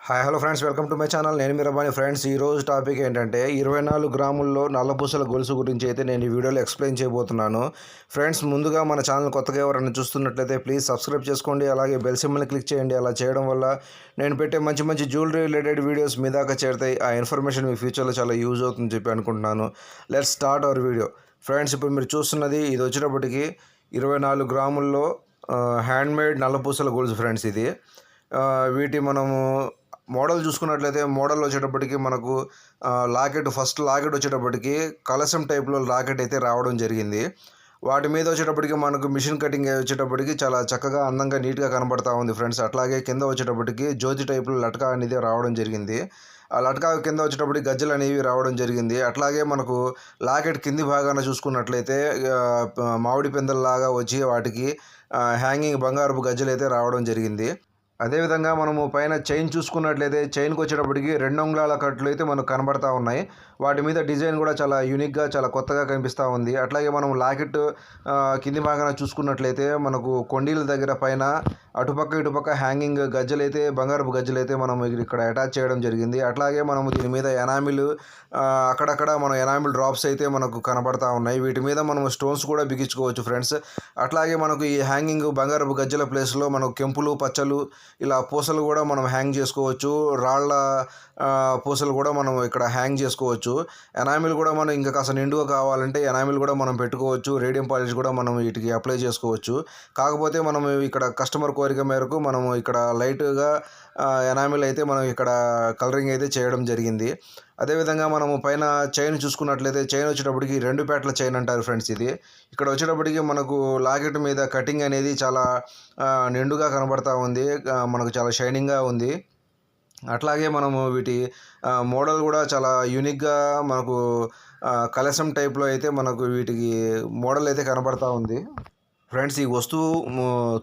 Hi hello friends, welcome to my channel. నేను మీ Rabbani. Friends, ఈరోజు topic ఏంటంటే 24 గ్రాముల్లో నల్లపూసల గొలుసు గురించి అయితే నేను ఈ వీడియోలో ఎక్స్ప్లెయిన్ చేయబోతున్నాను. ఫ్రెండ్స్, ముందుగా మన ఛానల్ కొత్తగా ఎవరైనా చూస్తున్నట్లయితే ప్లీజ్ సబ్స్క్రైబ్ చేసుకోండి, అలాగే బెల్ సింబల్ని క్లిక్ చేయండి. అలా చేయడం వల్ల నేను పెట్టే మంచి మంచి జ్యువెలరీ రిలేటెడ్ వీడియోస్ మీ దాకా చేరుతాయి. ఆ ఇన్ఫర్మేషన్ మీ ఫ్యూచర్లో చాలా యూజ్ అవుతుందని చెప్పి అనుకుంటున్నాను. Let's start our video. Friends, ఇప్పుడు మీరు చూస్తున్నది ఇది వచ్చేటప్పటికి 24 గ్రాముల్లో హ్యాండ్మేడ్ నల్లపూసల గొలుసు. ఫ్రెండ్స్, ఇది వీటి మనము మోడల్ చూసుకున్నట్లయితే మోడల్ వచ్చేటప్పటికి మనకు ఫస్ట్ లాకెట్ వచ్చేటప్పటికి కలశం టైప్లో లాకెట్ అయితే రావడం జరిగింది. వాటి మీద వచ్చేటప్పటికి మనకు మిషన్ కటింగ్ వచ్చేటప్పటికి చాలా చక్కగా అందంగా నీట్గా కనబడతా ఉంది ఫ్రెండ్స్. అట్లాగే కింద వచ్చేటప్పటికి జ్యోతి టైప్లో లటకా అనేది రావడం జరిగింది. ఆ లటకా కింద వచ్చేటప్పటికి గజ్జలు అనేవి రావడం జరిగింది. అట్లాగే మనకు లాకెట్ కింది భాగాన చూసుకున్నట్లయితే మామిడి పిందల్లాగా వచ్చి వాటికి హ్యాంగింగ్ బంగారపు గజ్జలు అయితే రావడం జరిగింది. అదేవిధంగా మనము పైన చైన్ చూసుకున్నట్లయితే చైన్కి వచ్చేటప్పటికి 2 అంగుళాల కట్లు అయితే మనకు కనబడతా ఉన్నాయి. వాటి మీద డిజైన్ కూడా చాలా యూనిక్గా చాలా కొత్తగా కనిపిస్తూ ఉంది. అట్లాగే మనం లాకెట్ కింది భాగాన చూసుకున్నట్లయితే మనకు కొండీల దగ్గర పైన అటుపక్క ఇటుపక్క హ్యాంగింగ్ గజ్జలు అయితే బంగారపు గజ్జలు అయితే మనం ఇక్కడ అటాచ్ చేయడం జరిగింది. అట్లాగే మనము దీని మీద ఎనామిల్ అక్కడక్కడ మన ఎనామిల్ డ్రాప్స్ అయితే మనకు కనబడతా ఉన్నాయి. వీటి మీద మనం స్టోన్స్ కూడా బిగించుకోవచ్చు ఫ్రెండ్స్. అట్లాగే మనకు ఈ హ్యాంగింగ్ బంగారపు గజ్జల ప్లేస్లో మనకు కెంపులు పచ్చలు ఇలా పూసలు కూడా మనం హ్యాంగ్ చేసుకోవచ్చు. రాళ్ళ పూసలు కూడా మనం ఇక్కడ హ్యాంగ్ చేసుకోవచ్చు. ఎనామిల్ కూడా మనం ఇంకా కాస్త నిండుగా కావాలంటే ఎనామిల్ కూడా మనం పెట్టుకోవచ్చు. రేడియం పాలిష్ కూడా మనం వీటికి అప్లై చేసుకోవచ్చు. కాకపోతే మనం ఇక్కడ కస్టమర్ కోరిక మేరకు మనం ఇక్కడ లైట్గా ఎనామిల్ అయితే మనం ఇక్కడ కలరింగ్ అయితే చేయడం జరిగింది. అదేవిధంగా మనము పైన చైన్ చూసుకున్నట్లయితే చైన్ వచ్చేటప్పటికి 2 పేటల చైన్ అంటారు ఫ్రెండ్స్. ఇది ఇక్కడ వచ్చేటప్పటికి మనకు లాకెట్ మీద కటింగ్ అనేది చాలా నిండుగా కనబడతా ఉంది, మనకు చాలా షైనింగ్గా ఉంది. అట్లాగే మనము వీటి మోడల్ కూడా చాలా యూనిక్గా మనకు కలశం టైప్లో అయితే మనకు వీటికి మోడల్ అయితే కనబడతా ఉంది. ఫ్రెండ్స్, ఈ వస్తువు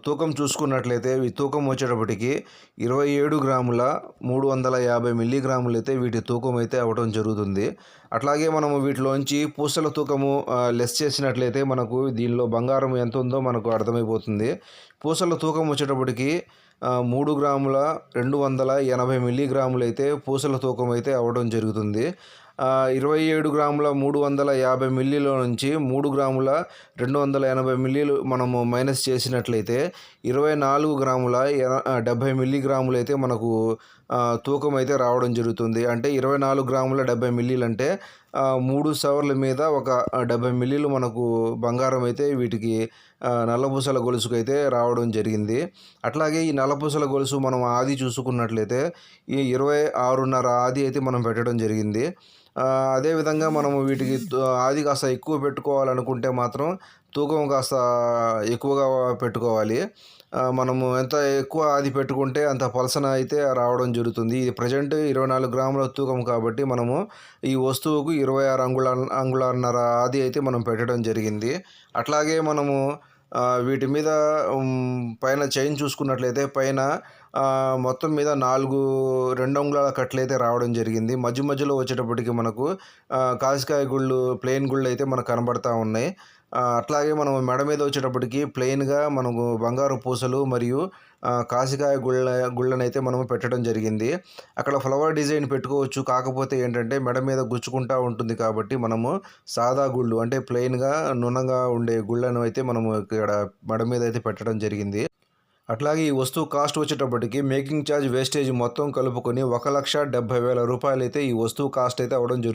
తూకం చూసుకున్నట్లయితే ఈ తూకం వచ్చేటప్పటికి 27 గ్రాముల 350 మిల్లీగ్రాములు అయితే వీటి తూకం అయితే అవ్వడం జరుగుతుంది. అట్లాగే మనము వీటిలోంచి పూసల తూకము లెస్ చేసినట్లయితే మనకు దీనిలో బంగారం ఎంత ఉందో మనకు అర్థమైపోతుంది. పూసల తూకం వచ్చేటప్పటికి 3 గ్రాముల 280 మిల్లీగ్రాములు అయితే పూసల తూకం అయితే అవ్వడం జరుగుతుంది. 27 గ్రాముల 350 మిల్లీలో నుంచి 3 గ్రాముల 280 మిల్లీలు మనము మైనస్ చేసినట్లయితే 24 గ్రాముల 70 మిల్లీగ్రాములు అయితే మనకు తూకం అయితే రావడం జరుగుతుంది. అంటే 24 గ్రాముల 70 మిల్లీలు అంటే 3 సవర్ల మీద ఒక 70 మిల్లీలు మనకు బంగారం అయితే వీటికి నల్లపూసల గొలుసుకు అయితే రావడం జరిగింది. అట్లాగే ఈ నల్లపూసల గొలుసు మనం ఆది చూసుకున్నట్లయితే ఈ 26.5 ఆది అయితే మనం పెట్టడం జరిగింది. అదేవిధంగా మనము వీటికి ఆది కాస్త ఎక్కువ పెట్టుకోవాలనుకుంటే మాత్రం తూకం కాస్త ఎక్కువగా పెట్టుకోవాలి. మనము ఎంత ఎక్కువ ఆది పెట్టుకుంటే అంత పలసన అయితే రావడం జరుగుతుంది. ఇది ప్రజెంట్ 24 గ్రాముల తూకం కాబట్టి మనము ఈ వస్తువుకు 26 అంగుళాన్నర ఆది అయితే మనం పెట్టడం జరిగింది. అట్లాగే మనము వీటి మీద పైన చైన్ చూసుకున్నట్లయితే పైన మొత్తం మీద 2 అంగుళాల కట్లు అయితే రావడం జరిగింది. మధ్యలో వచ్చేటప్పటికి మనకు కాసికాయ గుళ్ళు ప్లెయిన్ గుళ్ళు అయితే మనకు కనబడతా ఉన్నాయి. అట్లాగే మనం మెడ మీద వచ్చేటప్పటికి ప్లెయిన్గా మనకు బంగారు పూసలు మరియు కాసికాయ గుళ్ళనైతే మనము పెట్టడం జరిగింది. అక్కడ ఫ్లవర్ డిజైన్ పెట్టుకోవచ్చు. కాకపోతే ఏంటంటే మెడ మీద గుచ్చుకుంటూ ఉంటుంది కాబట్టి మనము సాదా గుళ్ళు అంటే ప్లెయిన్గా నున్నగా ఉండే గుళ్ళను అయితే మనము ఇక్కడ మెడ మీద అయితే పెట్టడం జరిగింది. అట్లాగే ఈ వస్తువు కాస్ట్ వచ్చేటప్పటికి మేకింగ్ ఛార్జ్ వేస్టేజ్ మొత్తం కలుపుకొని 1,70,000 రూపాయలు అయితే ఈ వస్తువు కాస్ట్ అయితే అవ్వడం జరుగుతుంది.